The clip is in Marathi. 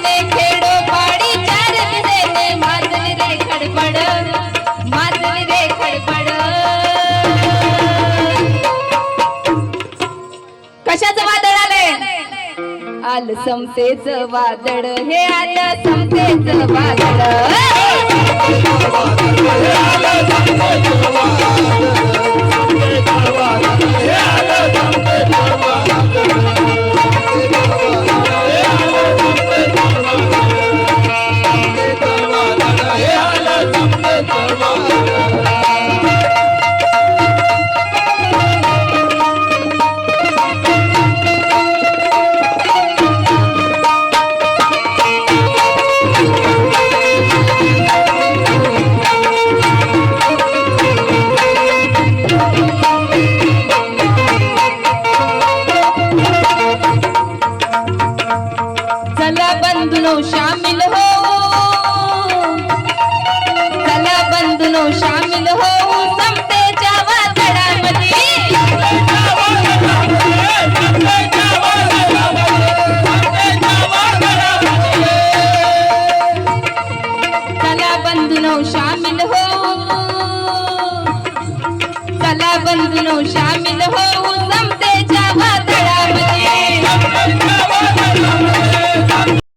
दिसेने खेडोपाडी चार दिसेने माजली रे खडपड माजली रे खडपड कशाचं वादळ आलंय आल समतेच वादळ हे आलं समतेच वादळ चला बंधुनो शामिल हो चला बंधुनो शामिल हो समतेच्या वादळामध्ये चला बंधुनो शामिल हो चला बंधुनो शामिल हो समतेच्या वादळामध्ये